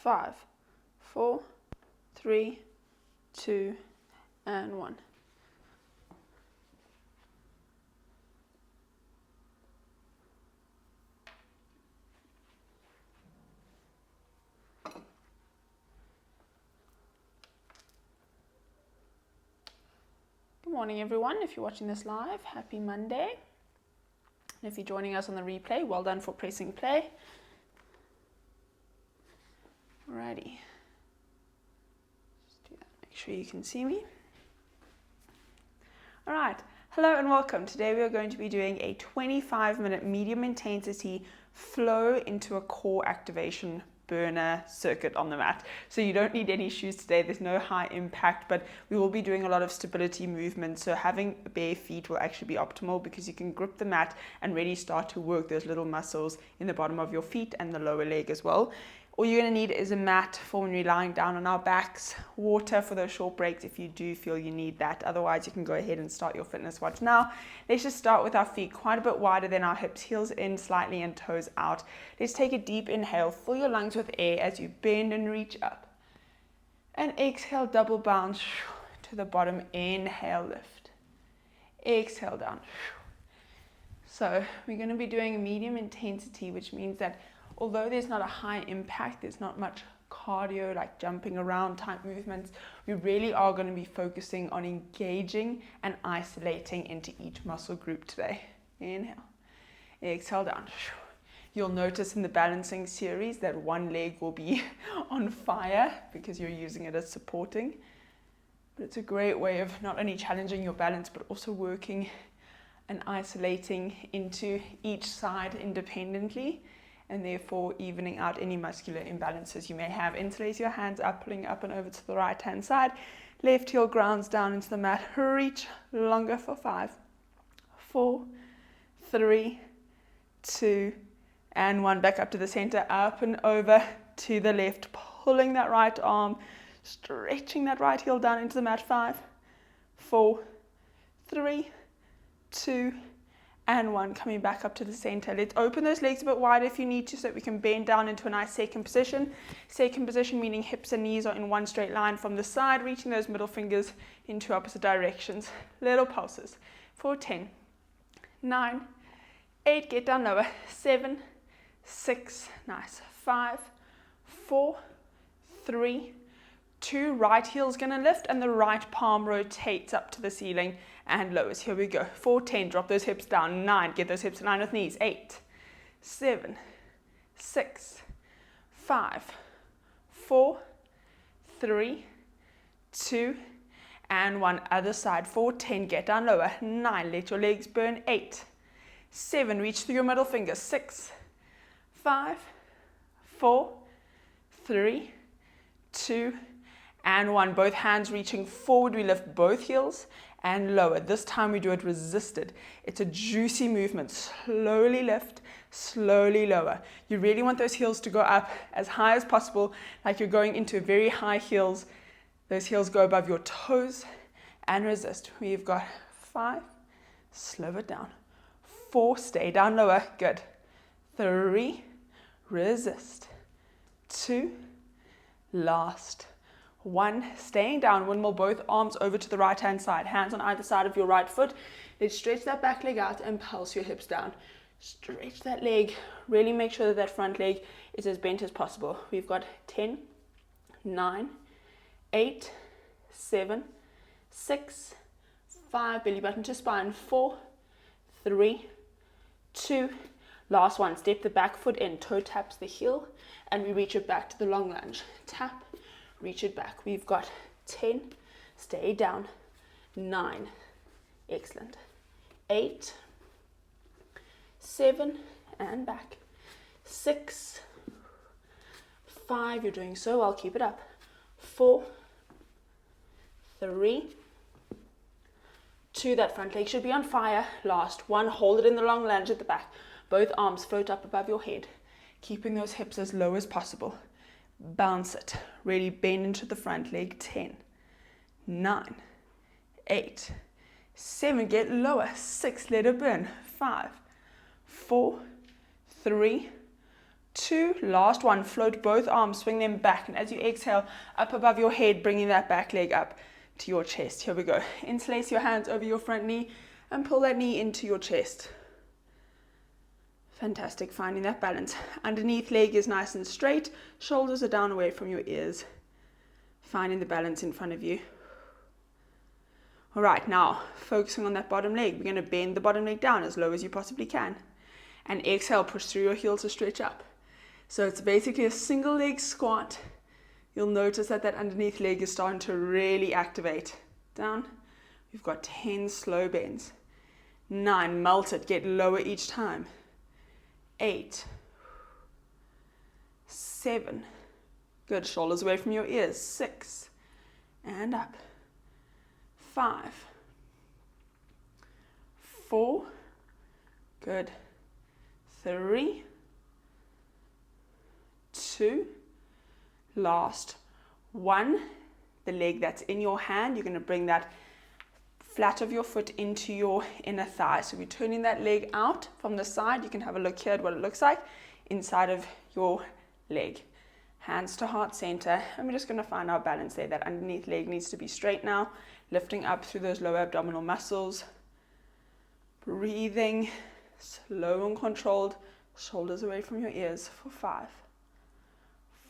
5, 4, 3, 2, and 1. Good morning, everyone. If you're watching this live, happy Monday. And if you're joining us on the replay, well done for pressing play. Alrighty. Just do that. Make sure you can see me. Alright. Hello and welcome. Today we are going to be doing a 25-minute medium intensity flow into a core activation burner circuit on the mat. So you don't need any shoes today. There's no high impact, but we will be doing a lot of stability movements. So having bare feet will actually be optimal because you can grip the mat and really start to work those little muscles in the bottom of your feet and the lower leg as well. All you're going to need is a mat for when you're lying down on our backs, water for those short breaks if you do feel you need that. Otherwise, you can go ahead and start your fitness watch now. Let's just start with our feet quite a bit wider than our hips, heels in slightly and toes out. Let's take a deep inhale, fill your lungs with air as you bend and reach up. And exhale, double bounce to the bottom. Inhale, lift. Exhale, down. So we're going to be doing a medium intensity, which means that although there's not a high impact, there's not much cardio like jumping around type movements, we really are going to be focusing on engaging and isolating into each muscle group today. Inhale, exhale, down. You'll notice in the balancing series that one leg will be on fire because you're using it as supporting. But it's a great way of not only challenging your balance, but also working and isolating into each side independently, and therefore evening out any muscular imbalances you may have. Interlace your hands up, pulling up and over to the right hand side. Left heel grounds down into the mat. Reach longer for 5, 4, 3, 2, and 1. Back up to the center, up and over to the left. Pulling that right arm, stretching that right heel down into the mat. 5, 4, 3, 2, and 1. Coming back up to the center. Let's open those legs a bit wider if you need to so that we can bend down into a nice second position. Second position meaning hips and knees are in one straight line from the side, reaching those middle fingers into opposite directions. Little pulses for 10, 9, 8, get down lower, 7, 6, nice, 5, 4, 3, 2, right heel's going to lift and the right palm rotates up to the ceiling and lowers. Here we go. 4, 10, drop those hips down. 9, get those hips in line with knees. 8, 7, 6, 5, 4, 3, 2, and 1. Other side. 4, 10, get down lower. 9, let your legs burn. 8, 7, reach through your middle finger. 6, 5, 4, 3, 2, and 1. Both hands reaching forward. We lift both heels and lower. This time we do it resisted. It's a juicy movement. Slowly lift, slowly lower. You really want those heels to go up as high as possible, like you're going into very high heels. Those heels go above your toes and resist. We've got 5, slow it down. 4, stay down lower, good. 3, resist. 2, last. 1, staying down. Windmill both arms over to the right hand side, hands on either side of your right foot. Let's stretch that back leg out and pulse your hips down. Stretch that leg, really make sure that that front leg is as bent as possible. We've got 10, 9, 8, 7, 6, 5, belly button to spine, 4, 3, 2, last one. Step the back foot in, toe taps the heel, and we reach it back to the long lunge. Tap, reach it back. We've got 10, stay down, 9, excellent, 8, 7, and back, 6, 5, you're doing so well, keep it up, 4, 3, 2, that front leg should be on fire, last one, hold it in the long lunge at the back, both arms float up above your head, keeping those hips as low as possible. Bounce it, really bend into the front leg. 10, 9, 8, 7, get lower. 6, let it burn. 5, 4, 3, 2, last one, float both arms, swing them back, and as you exhale, up above your head, bringing that back leg up to your chest. Here we go. Interlace your hands over your front knee and pull that knee into your chest. Fantastic, finding that balance. Underneath leg is nice and straight, shoulders are down away from your ears. Finding the balance in front of you. All right, now focusing on that bottom leg. We're going to bend the bottom leg down as low as you possibly can. And exhale, push through your heels to stretch up. So it's basically a single leg squat. You'll notice that that underneath leg is starting to really activate. Down. We've got 10 slow bends. 9, melt it, get lower each time. 8, 7, good, shoulders away from your ears. 6, and up. 5, 4, good. 3, 2, last 1. The leg that's in your hand, you're going to bring that flat of your foot into your inner thigh. So we're turning that leg out from the side. You can have a look here at what it looks like inside of your leg. Hands to heart center, and we're just going to find our balance there. That underneath leg needs to be straight now, lifting up through those lower abdominal muscles. Breathing slow and controlled, shoulders away from your ears for 5,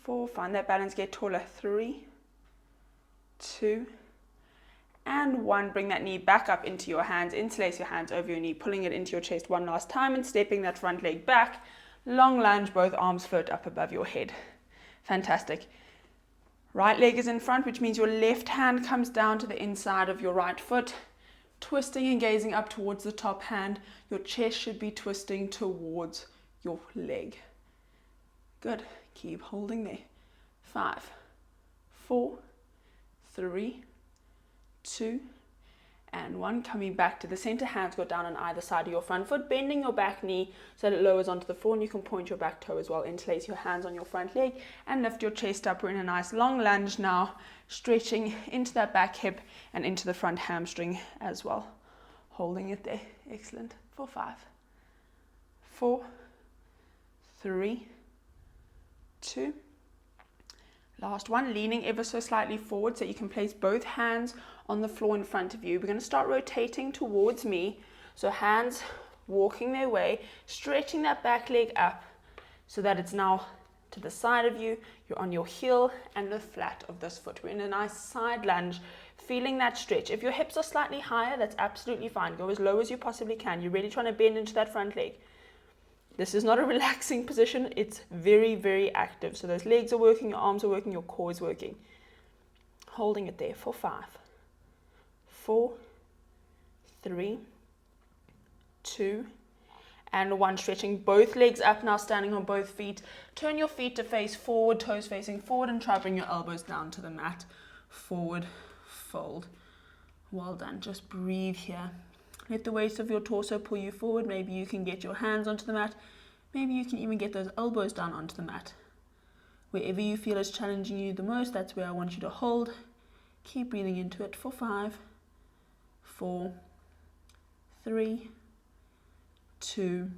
4, find that balance, get taller. 3, 2, and 1. Bring that knee back up into your hands, interlace your hands over your knee, pulling it into your chest one last time and stepping that front leg back. Long lunge, both arms float up above your head. Fantastic. Right leg is in front, which means your left hand comes down to the inside of your right foot, twisting and gazing up towards the top hand. Your chest should be twisting towards your leg. Good. Keep holding there. 5, 4, 3, 2, and 1. Coming back to the center, hands go down on either side of your front foot, bending your back knee so that it lowers onto the floor, and you can point your back toe as well. Interlace your hands on your front leg and lift your chest up. We're in a nice long lunge now, stretching into that back hip and into the front hamstring as well. Holding it there. Excellent. For 5, 4, 3, 2, last one. Leaning ever so slightly forward so you can place both hands on the floor in front of you. We're going to start rotating towards me. So hands walking their way, stretching that back leg up so that it's now to the side of you. You're on your heel and the flat of this foot. We're in a nice side lunge, feeling that stretch. If your hips are slightly higher, that's absolutely fine. Go as low as you possibly can. You're really trying to bend into that front leg. This is not a relaxing position. It's very, very active. So those legs are working, your arms are working, your core is working. Holding it there for 5, 4, 3, 2, and 1. Stretching both legs up now, standing on both feet. Turn your feet to face forward, toes facing forward, and try bring your elbows down to the mat. Forward, fold. Well done. Just breathe here. Let the weight of your torso pull you forward. Maybe you can get your hands onto the mat. Maybe you can even get those elbows down onto the mat. Wherever you feel is challenging you the most, that's where I want you to hold. Keep breathing into it for 5, 4, 3, 2,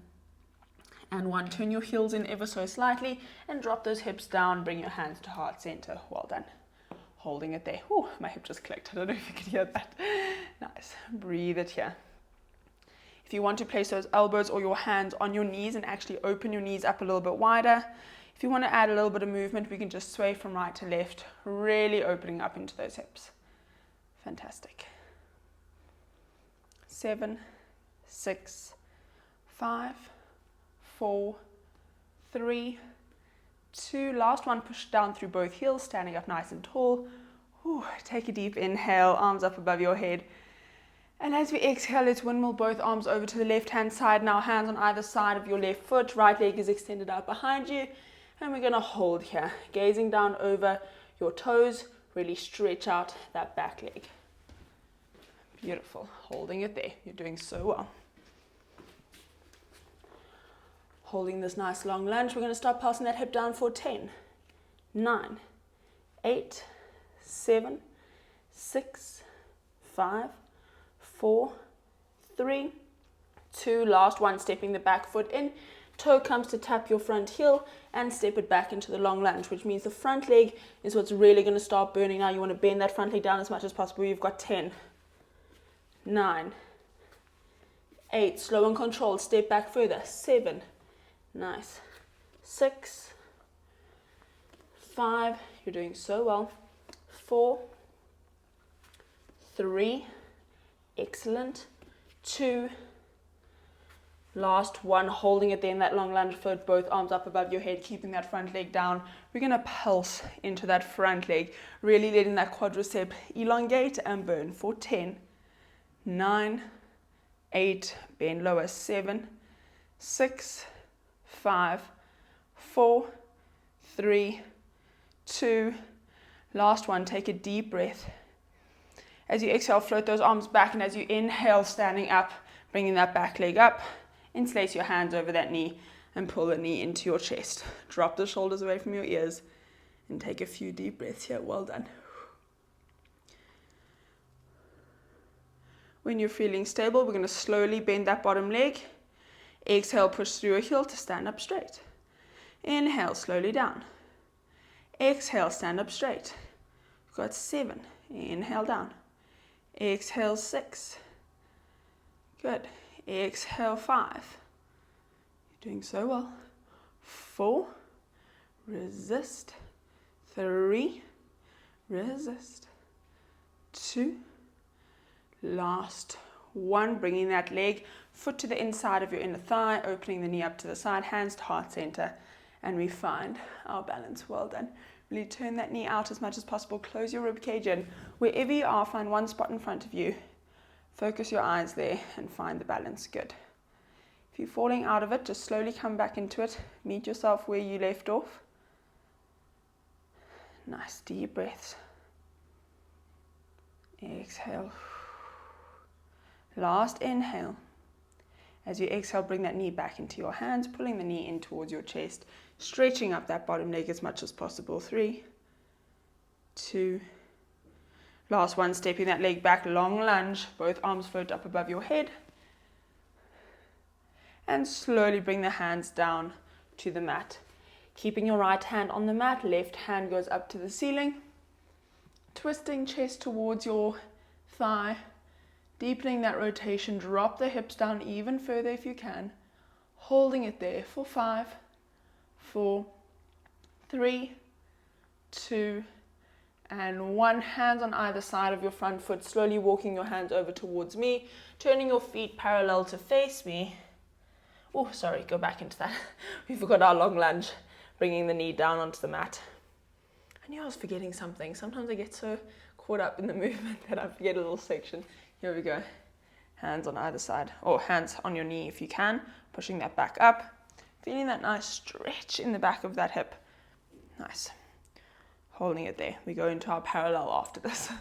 and 1. Turn your heels in ever so slightly and drop those hips down. Bring your hands to heart center. Well done. Holding it there. Oh, my hip just clicked. I don't know if you could hear that. Nice. Breathe it here. If you want to place those elbows or your hands on your knees and actually open your knees up a little bit wider. If you want to add a little bit of movement, we can just sway from right to left, really opening up into those hips. Fantastic. 7, 6, 5, 4, 3, 2. Last one, push down through both heels, standing up nice and tall. Ooh, take a deep inhale, arms up above your head. And as we exhale, let's windmill both arms over to the left-hand side. Now hands on either side of your left foot. Right leg is extended out behind you. And we're going to hold here, gazing down over your toes. Really stretch out that back leg. Beautiful. Holding it there. You're doing so well. Holding this nice long lunge, we're going to start passing that hip down for 10, 9, 8, 7, 6, 5, 4, 3, 2. Last one, stepping the back foot in. toe comes to tap your front heel, and step it back into the long lunge, which means the front leg is what's really going to start burning now. You want to bend that front leg down as much as possible. You've got 10, 9, 8, slow and controlled, step back further, 7, nice, 6, 5, you're doing so well, 4, 3, excellent, 2, last one, holding it there in that long lunge, float both arms up above your head, keeping that front leg down. We're going to pulse into that front leg, really letting that quadricep elongate and burn for 10, 9, 8, bend lower, 7, 6, 5, 4, 3, 2, last one, take a deep breath. As you exhale, float those arms back, and as you inhale, standing up, bringing that back leg up, interlace your hands over that knee and pull the knee into your chest. Drop the shoulders away from your ears and take a few deep breaths here. Well done. When you're feeling stable, we're going to slowly bend that bottom leg. Exhale, push through your heel to stand up straight. Inhale, slowly down. Exhale, stand up straight. We've got 7. Inhale, down. Exhale, 6. Good. Exhale, 5. You're doing so well. 4. Resist. 3. Resist. 2. Last 1. Bringing that leg, foot to the inside of your inner thigh, opening the knee up to the side, hands to heart center, and we find our balance. Well done. Really turn that knee out as much as possible. Close your rib cage in. Wherever you are, find one spot in front of you. Focus your eyes there and find the balance. Good. If you're falling out of it, just slowly come back into it. Meet yourself where you left off. Nice deep breaths. Exhale. Last inhale. As you exhale, bring that knee back into your hands, pulling the knee in towards your chest, stretching up that bottom leg as much as possible. 3, 2, last one, stepping that leg back, long lunge, both arms float up above your head. And slowly bring the hands down to the mat. Keeping your right hand on the mat, left hand goes up to the ceiling. Twisting chest towards your thigh, deepening that rotation, drop the hips down even further if you can. Holding it there for 5, 4, 3, 2, and 1. Hands on either side of your front foot, slowly walking your hands over towards me, turning your feet parallel to face me. Oh, sorry, go back into that. We forgot our long lunge, bringing the knee down onto the mat. I knew I was forgetting something. Sometimes I get so caught up in the movement that I forget a little section. Here we go. Hands on either side, or hands on your knee if you can, pushing that back up. Feeling that nice stretch in the back of that hip. Nice. Holding it there. We go into our parallel after this.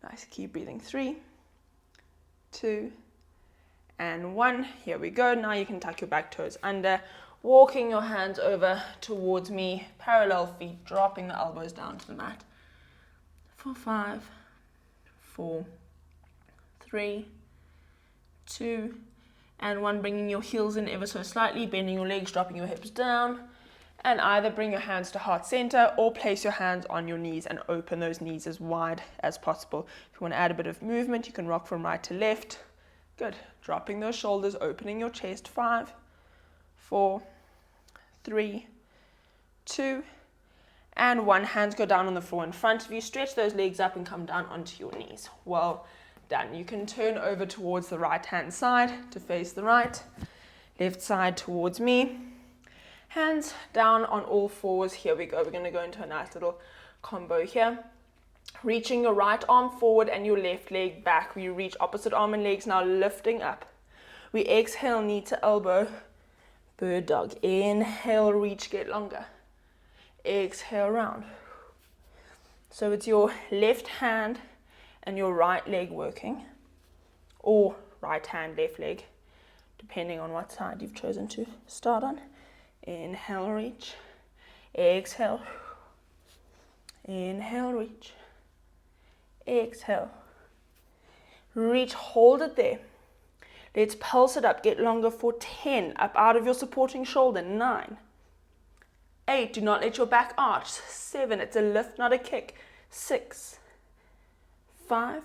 Nice. Keep breathing. 3, 2, and 1. Here we go. Now you can tuck your back toes under, walking your hands over towards me, parallel feet, dropping the elbows down to the mat. For 5, 4, 3, 2, and 1. Bringing your heels in ever so slightly, bending your legs, dropping your hips down, and either bring your hands to heart center or place your hands on your knees and open those knees as wide as possible. If you want to add a bit of movement, you can rock from right to left. Good. Dropping those shoulders, opening your chest. 5, 4, 3, 2, and 1. Hands go down on the floor in front of you. Stretch those legs up and come down onto your knees. Well done. You can turn over towards the right hand side to face the right, left side towards me. Hands down on all fours. Here we go. We're going to go into a nice little combo here. Reaching your right arm forward and your left leg back. We reach opposite arm and legs now, lifting up. We exhale, knee to elbow, bird dog. Inhale, reach, get longer. Exhale, round. So it's your left hand and your right leg working, or right hand, left leg, depending on what side you've chosen to start on. Inhale, reach. Exhale. Inhale, reach. Exhale. Reach, hold it there. Let's pulse it up. Get longer for 10. Up out of your supporting shoulder. 9. 8. Do not let your back arch. 7. It's a lift, not a kick. 6. 5.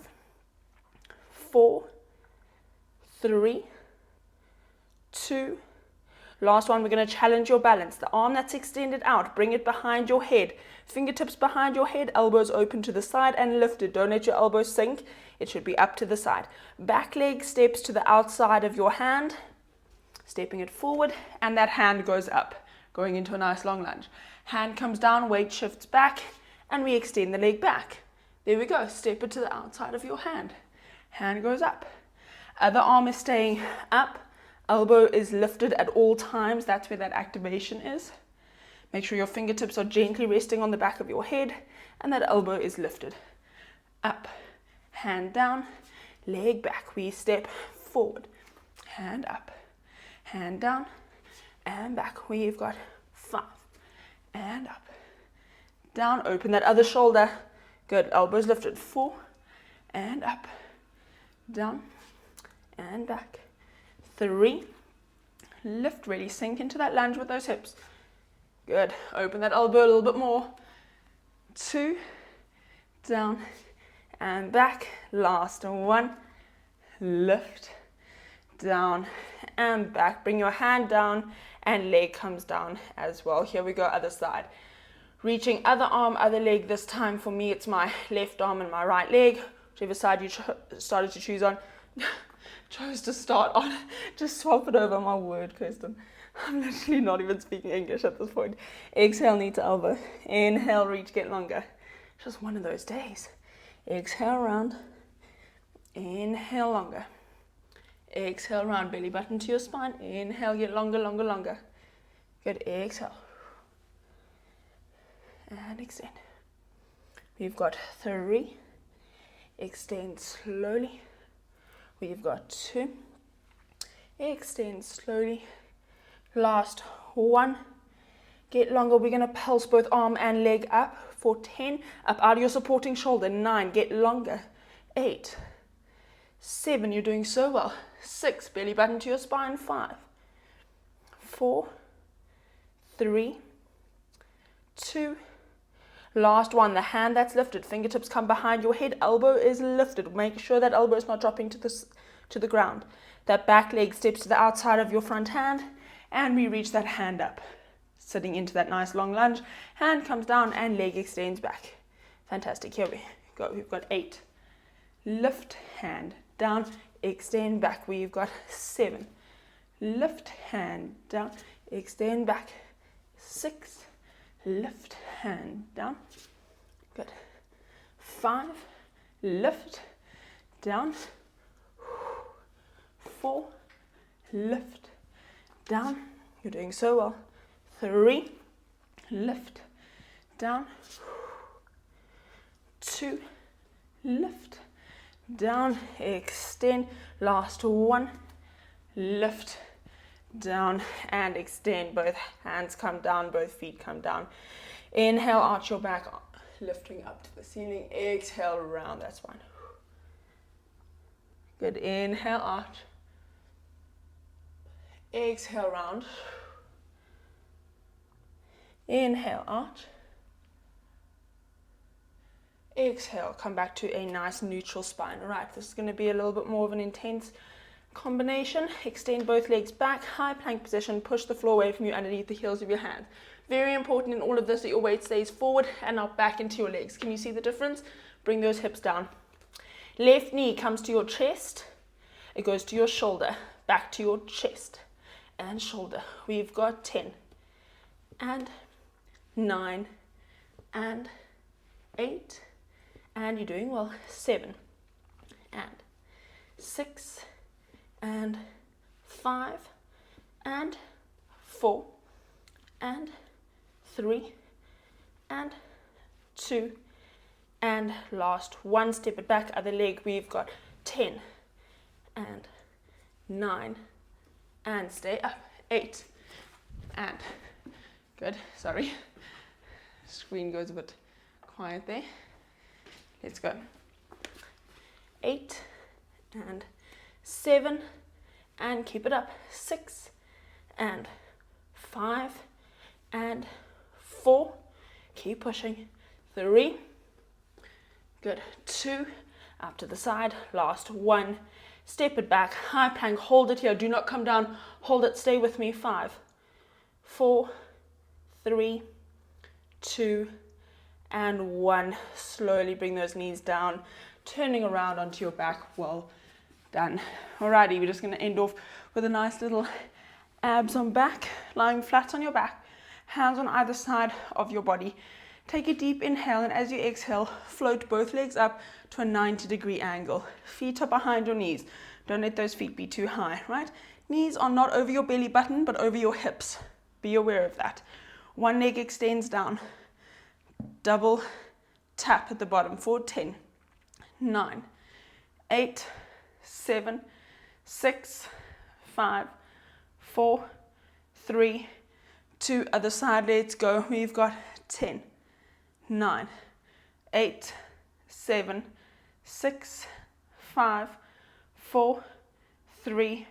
4. 3. 2. Last one, we're going to challenge your balance. The arm that's extended out, bring it behind your head. Fingertips behind your head, elbows open to the side and lifted. Don't let your elbows sink. It should be up to the side. Back leg steps to the outside of your hand, stepping it forward, and that hand goes up, going into a nice long lunge. Hand comes down, weight shifts back, and we extend the leg back. There we go. Step it to the outside of your hand. Hand goes up. Other arm is staying up. Elbow is lifted at all times. That's where that activation is. Make sure your fingertips are gently resting on the back of your head and that elbow is lifted. Up, hand down, leg back. We step forward, hand up, hand down, and back. We've got 5, and up, down. Open that other shoulder. Good. Elbows lifted. 4, and up, down, and back. 3, lift, really sink into that lunge with those hips. Good. Open that elbow a little bit more. 2, down and back. Last 1, lift, down and back. Bring your hand down and leg comes down as well. Here we go, other side. Reaching other arm, other leg. This time for me, it's my left arm and my right leg. Whichever side you started to choose on. Chose to start on. Just swap it over. My word, Kirsten. I'm literally not even speaking English at this point. Exhale, knee to elbow. Inhale, reach, get longer. Just one of those days. Exhale, round. Inhale, longer. Exhale, round. Belly button to your spine. Inhale, get longer, longer, longer. Good. Exhale. And extend. We've got 3. Extend slowly. We've got 2. Extend slowly. Last 1. Get longer. We're going to pulse both arm and leg up for 10. Up out of your supporting shoulder. 9. Get longer. 8. 7. You're doing so well. 6. Belly button to your spine. 5. 4. 3. 2. Last 1. The hand that's lifted. Fingertips come behind your head. Elbow is lifted. Make sure that elbow is not dropping to the ground. That back leg steps to the outside of your front hand. And we reach that hand up. Sitting into that nice long lunge. Hand comes down and leg extends back. Fantastic. Here we go. We've got 8. Lift, hand down, extend back. We've got 7. Lift, hand down, extend back. 6. Lift, hand down. Good. 5. Lift, down. 4. Lift, down. You're doing so well. 3. Lift, down. 2. Lift, down, extend. Last 1. Lift, down and extend. Both hands come down, both feet come down. Inhale, arch your back, lifting up to the ceiling. Exhale, round. That's fine. Good. Inhale, arch. Exhale, round. Inhale, arch. Exhale, come back to a nice neutral spine. All right, this is going to be a little bit more of an intense combination. Extend both legs back, high plank position, push the floor away from you underneath the heels of your hands. Very important in all of this that your weight stays forward and not back into your legs. Can you see the difference? Bring those hips down. Left knee comes to your chest. It goes to your shoulder, back to your chest and shoulder. We've got 10 and 9 and 8. And you're doing well. 7 and 6 and 5 and 4 and 3 and 2 and last 1. Step it back, other leg. We've got 10 and 9 and stay up. 8 and good. Sorry, screen goes a bit quiet there. Let's go. 8 and 7 and keep it up. 6 and 5 and 4. Keep pushing. 3. Good. 2. Up to the side. Last 1. Step it back. High plank. Hold it here. Do not come down. Hold it. Stay with me. 5, 4, 3, 2, and 1. Slowly bring those knees down. Turning around onto your back. Well done. Alrighty, we're just going to end off with a nice little abs on back, lying flat on your back, hands on either side of your body. Take a deep inhale, and as you exhale, float both legs up to a 90-degree angle. Feet are behind your knees. Don't let those feet be too high, right? Knees are not over your belly button, but over your hips. Be aware of that. One leg extends down. Double tap at the bottom for 10, 9, 8, 7, 6, 5, 4, 3, 2. Other side, let's go. We've got 10, 9, 8, 7, 6, 5, 4, 3,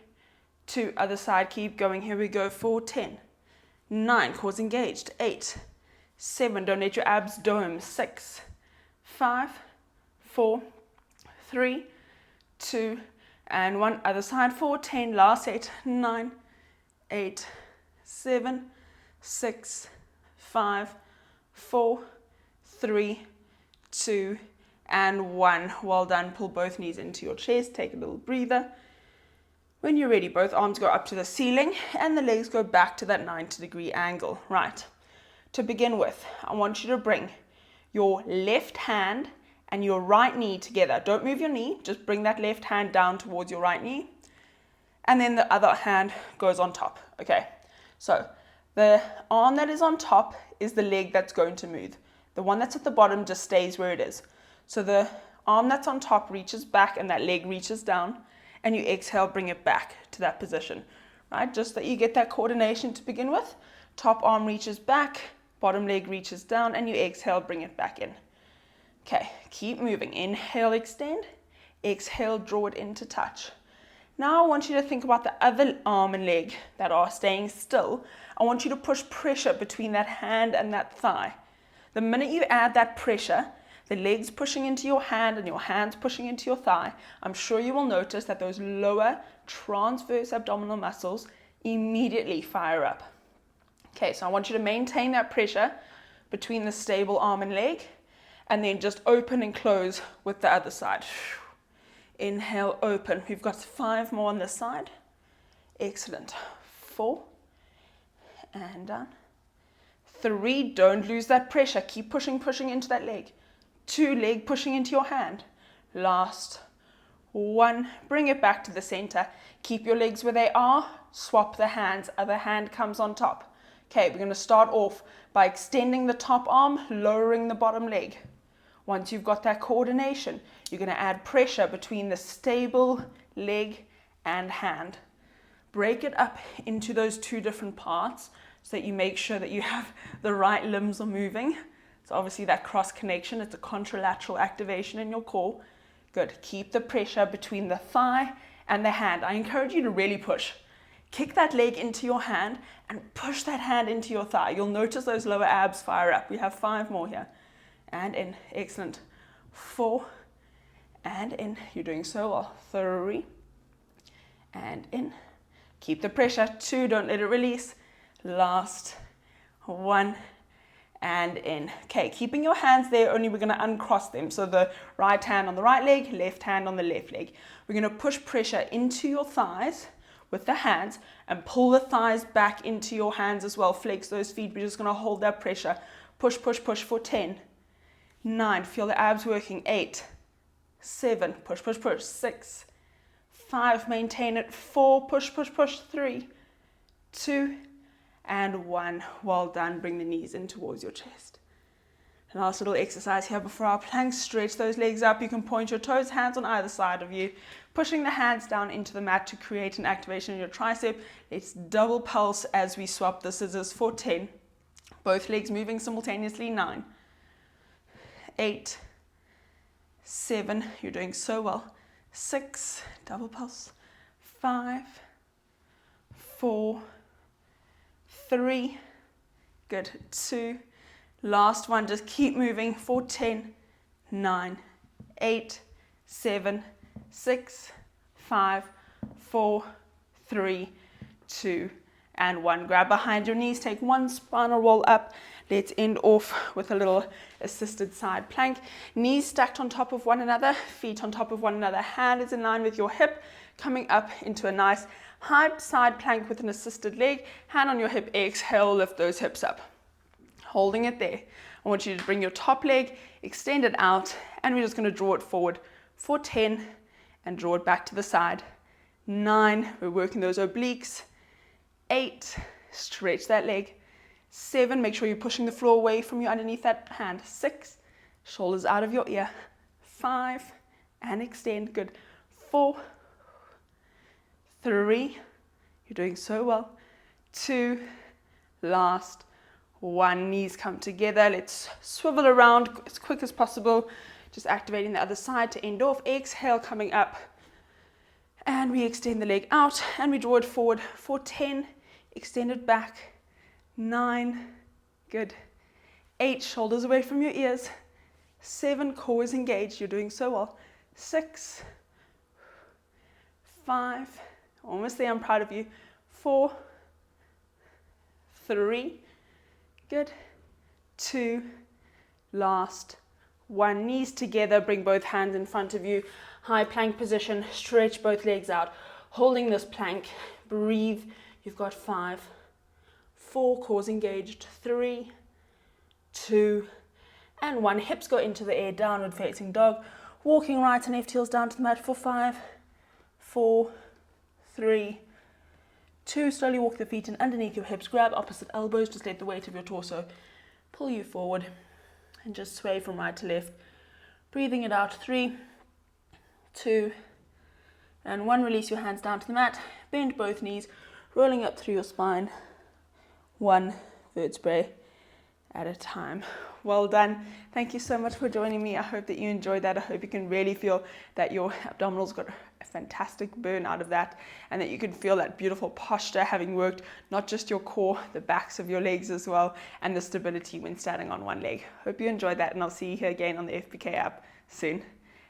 2. Other side, keep going. Here we go for 10, 9, quads engaged. 8, 7, don't let your abs dome. 6, 5, 4, 3, 2, and 1. Other side for 10. Last set. 9, 8, 7, 6, 5, 4, 3, 2, and 1. Well done. Pull both knees into your chest. Take a little breather. When you're ready, both arms go up to the ceiling and the legs go back to that 90-degree angle. Right. To begin with, I want you to bring your left hand and your right knee together. Don't move your knee. Just bring that left hand down towards your right knee. And then the other hand goes on top. Okay. So the arm that is on top is the leg that's going to move. The one that's at the bottom just stays where it is. So the arm that's on top reaches back and that leg reaches down, and you exhale, bring it back to that position, right? Just that you get that coordination to begin with. Top arm reaches back, bottom leg reaches down, and you exhale, bring it back in. Okay, keep moving. Inhale, extend. Exhale, draw it in to touch. Now I want you to think about the other arm and leg that are staying still. I want you to push pressure between that hand and that thigh. The minute you add that pressure, the legs pushing into your hand and your hands pushing into your thigh, I'm sure you will notice that those lower transverse abdominal muscles immediately fire up. Okay, so I want you to maintain that pressure between the stable arm and leg, and then just open and close with the other side. Inhale, open. We've got 5 more on this side. Excellent. 4, and down. 3, don't lose that pressure. Keep pushing into that leg. 2, leg pushing into your hand. Last 1, bring it back to the center. Keep your legs where they are. Swap the hands. Other hand comes on top. Okay, we're going to start off by extending the top arm, lowering the bottom leg. Once you've got that coordination, you're going to add pressure between the stable leg and hand. Break it up into those 2 different parts so that you make sure that you have the right limbs are moving. So obviously that cross connection, it's a contralateral activation in your core. Good. Keep the pressure between the thigh and the hand. I encourage you to really push. Kick that leg into your hand and push that hand into your thigh. You'll notice those lower abs fire up. We have 5 more here. And in. Excellent. 4, and in. You're doing so well. 3, and in. Keep the pressure. 2, don't let it release. Last 1, and in. Okay, keeping your hands there, only we're going to uncross them. So the right hand on the right leg, left hand on the left leg. We're going to push pressure into your thighs with the hands and pull the thighs back into your hands as well. Flex those feet. We're just going to hold that pressure. Push, push, push for 10, 9, feel the abs working. 8, 7, push, push, push. 6, 5, maintain it. 4, push, push, push. 3, 2, and 1. Well done. Bring the knees in towards your chest. Last little exercise here before our plank. Stretch those legs up. You can point your toes, hands on either side of you, pushing the hands down into the mat to create an activation in your tricep. Let's double pulse as we swap the scissors for 10. Both legs moving simultaneously. 9, 8, 7, you're doing so well. 6, double pulse. 5, 4, 3, good, 2, last one, just keep moving for 10, 9, 8, 7, 6, 5, 4, 3, 2, and 1. Grab behind your knees, take one spinal roll up. Let's end off with a little assisted side plank. Knees stacked on top of one another, feet on top of one another, hand is in line with your hip, coming up into a nice high side plank with an assisted leg, hand on your hip, exhale, lift those hips up. Holding it there. I want you to bring your top leg, extend it out, and we're just going to draw it forward for 10 and draw it back to the side. 9, we're working those obliques. 8, stretch that leg. 7, make sure you're pushing the floor away from you underneath that hand. 6, shoulders out of your ear. 5, and extend, good. 4, 3, you're doing so well. 2, last. 1, knees come together. Let's swivel around as quick as possible. Just activating the other side to end off. Exhale, coming up. And we extend the leg out and we draw it forward for 10. Extend it back. 9, good. 8, shoulders away from your ears. 7, core is engaged. You're doing so well. 6, 5, almost there. I'm proud of you. 4, 3, good. 2, last. 1, knees together, bring both hands in front of you. High plank position, stretch both legs out. Holding this plank, breathe. You've got 5, 4, cores engaged. 3, 2, and 1. Hips go into the air, downward facing dog. Walking right and left heels down to the mat for 5, 4, 3, 2. Slowly walk the feet in underneath your hips. Grab opposite elbows. Just let the weight of your torso pull you forward. And just sway from right to left. Breathing it out. 3, 2, and 1. Release your hands down to the mat. Bend both knees, rolling up through your spine. 1 vertebrae at a time. Well done. Thank you so much for joining me. I hope that you enjoyed that. I hope you can really feel that your abdominals got a fantastic burn out of that, and that you can feel that beautiful posture having worked not just your core, the backs of your legs as well, and the stability when standing on one leg. Hope you enjoyed that, and I'll see you here again on the FBK app soon.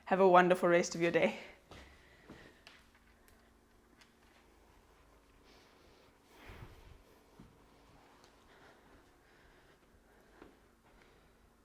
Have a wonderful rest of your day.